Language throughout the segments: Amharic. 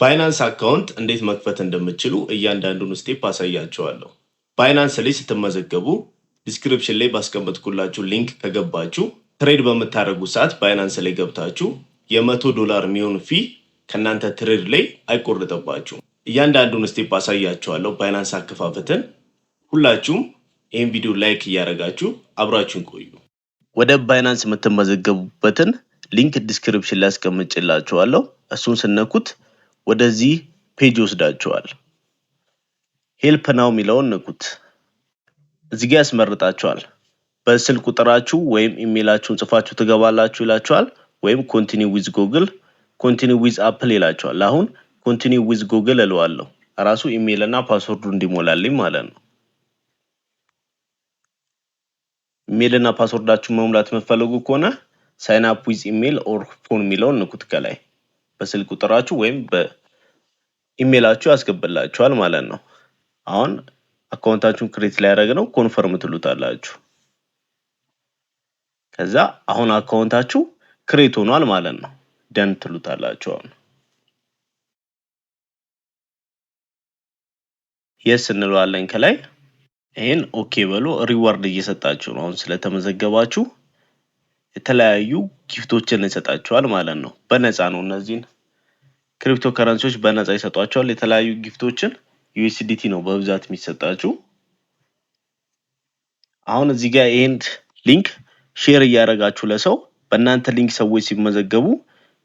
ባይናንስ አካውንት እንዴት መክፈት እንደምትችሉ እያንዳንዱን ስቴፕ አሳያችኋለሁ። ባይናንስ ላይ ስትመዘገቡ ዲስክሪፕሽን ላይ ባስቀመጥኩላችሁ ሊንክ ከገባችሁ ትሬድ በምታደርጉ ሰዓት ባይናንስ ላይ ገብታችሁ $100 የሚሆን ፊ ከእናንተ ትሬድ ላይ አይቆርጥባችሁም። እያንዳንዱን ስቴፕ አሳያችኋለሁ ባይናንስ አከፋፈትን። ሁላችሁም ይህን ቪዲዮ ላይክ እያደረጋችሁ አብራችሁን ቆዩ። ወደ ባይናንስ የምትመዘገቡበትን ሊንክ ዲስክሪፕሽን ላይ አስቀምጬላችኋለሁ። እሱን ስነኩት ወደዚህ ፔጅ ወስዳችኋል። ሄልፕ ናው የሚለውን ንኩት። እዚህ ጋር ያስመርጣችኋል። በስልክ ቁጥራችሁ ወይም ኢሜይላችሁን ጽፋችሁ ትገባላችሁ ይላችኋል። ወይም ኮንቲኒው ዊዝ ጉግል፣ ኮንቲኒው ዊዝ አፕል ይላችኋል። አሁን ኮንቲኒው ዊዝ ጉግል እለዋለሁ። ራሱ ኢሜይል እና ፓስወርዱ እንዲሞላልኝ ማለት ነው። ኢሜይል እና ፓስወርዳችሁን መሙላት የምትፈልጉ ከሆነ ሳይን አፕ ዊዝ ኢሜይል ኦር ፎን የሚለውን ንኩት። ከላይ በስልክ ቁጥራችሁ ወይም በኢሜይላችሁ ያስገባላችኋል ማለት ነው። አሁን አካውንታችሁን ክሬት ላይ ያደረግነው ኮንፈርም ትሉታላችሁ። ከዛ አሁን አካውንታችሁ ክሬት ሆኗል ማለት ነው። ደን ትሉታላችሁ። አሁን የስ እንለዋለን ከላይ። ይሄን ኦኬ በሉ። ሪዋርድ እየሰጣችሁ ነው። አሁን ስለተመዘገባችሁ የተለያዩ ጊፍቶችን ይሰጣችኋል ማለት ነው። በነፃ ነው። እነዚህን ክሪፕቶ ከረንሲዎች በነፃ ይሰጧችኋል። የተለያዩ ጊፍቶችን ዩኤስዲቲ ነው በብዛት የሚሰጣችሁ። አሁን እዚህ ጋር ይሄን ሊንክ ሼር እያደረጋችሁ ለሰው በእናንተ ሊንክ ሰዎች ሲመዘገቡ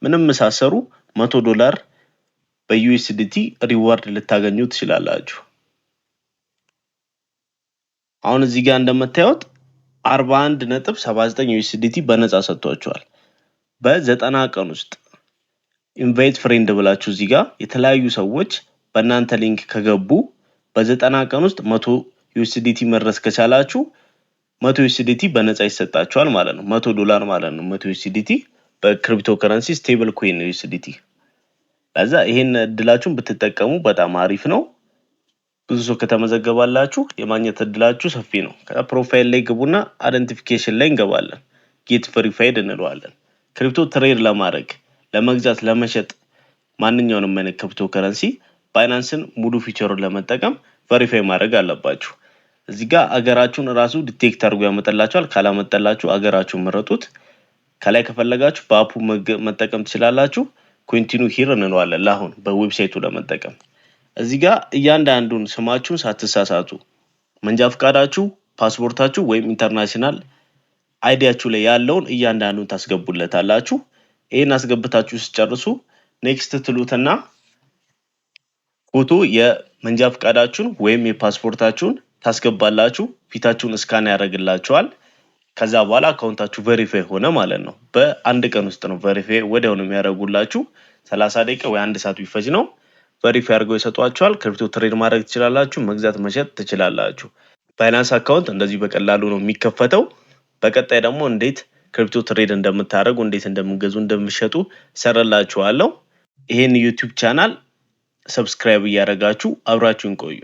ምንም ሳሰሩ $100 በዩኤስዲቲ ሪዋርድ ልታገኙ ትችላላችሁ። አሁን እዚህ ጋር እንደምታዩት 41.79 ዩኤስዲቲ በነፃ ሰጥቷችኋል። በ90 ቀን ውስጥ ኢንቫይት ፍሬንድ ብላችሁ እዚህ ጋር የተለያዩ ሰዎች በእናንተ ሊንክ ከገቡ በ90 ቀን ውስጥ 100 ዩኤስዲቲ መድረስ ከቻላችሁ 100 ዩኤስዲቲ በነፃ ይሰጣችኋል ማለት ነው። $100 ማለት ነው። 100 ዩኤስዲቲ በክሪፕቶ ከረንሲ ስቴብል ኮይን ዩኤስዲቲ። ለዛ ይሄን እድላችሁን ብትጠቀሙ በጣም አሪፍ ነው። ብዙ ሰው ከተመዘገባላችሁ የማግኘት እድላችሁ ሰፊ ነው። ከፕሮፋይል ላይ ግቡና አይደንቲፊኬሽን ላይ እንገባለን። ጌት ቬሪፋይድ እንለዋለን። ክሪፕቶ ትሬድ ለማድረግ ለመግዛት፣ ለመሸጥ ማንኛውንም አይነት ክሪፕቶ ከረንሲ ባይናንስን ሙሉ ፊቸሩን ለመጠቀም ቬሪፋይ ማድረግ አለባችሁ። እዚህ ጋር አገራችሁን ራሱ ዲቴክት አድርጎ ያመጣላችኋል። ካላመጣላችሁ አገራችሁን መረጡት። ከላይ ከፈለጋችሁ በአፑ መጠቀም ትችላላችሁ። ኮንቲኒው ሂር እንለዋለን ለአሁን በዌብሳይቱ ለመጠቀም። እዚህ ጋር እያንዳንዱን ስማችሁን ሳትሳሳቱ መንጃ ፈቃዳችሁ፣ ፓስፖርታችሁ ወይም ኢንተርናሽናል አይዲያችሁ ላይ ያለውን እያንዳንዱን ታስገቡለታላችሁ። ይሄን አስገብታችሁ ሲጨርሱ ኔክስት ትሉትና ፎቶ የመንጃ ፈቃዳችሁን ወይም የፓስፖርታችሁን ታስገባላችሁ። ፊታችሁን እስካን ያደርግላችኋል። ከዛ በኋላ አካውንታችሁ ቬሪፋይ ሆነ ማለት ነው። በአንድ ቀን ውስጥ ነው ቬሪፋይ ወዲያው ነው የሚያደርጉላችሁ። 30 ደቂቃ ወይ 1 ሰዓት ቢፈጅ ነው። ቬሪፋይ አድርገው ይሰጧችኋል። ክሪፕቶ ትሬድ ማድረግ ትችላላችሁ። መግዛት መሸጥ ትችላላችሁ። ባይናንስ አካውንት እንደዚህ በቀላሉ ነው የሚከፈተው። በቀጣይ ደግሞ እንዴት ክሪፕቶ ትሬድ እንደምታደርጉ፣ እንዴት እንደምገዙ፣ እንደምትሸጡ ሰራላችኋለሁ። ይሄን ዩቲዩብ ቻናል ሰብስክራይብ እያደረጋችሁ አብራችሁን ቆዩ።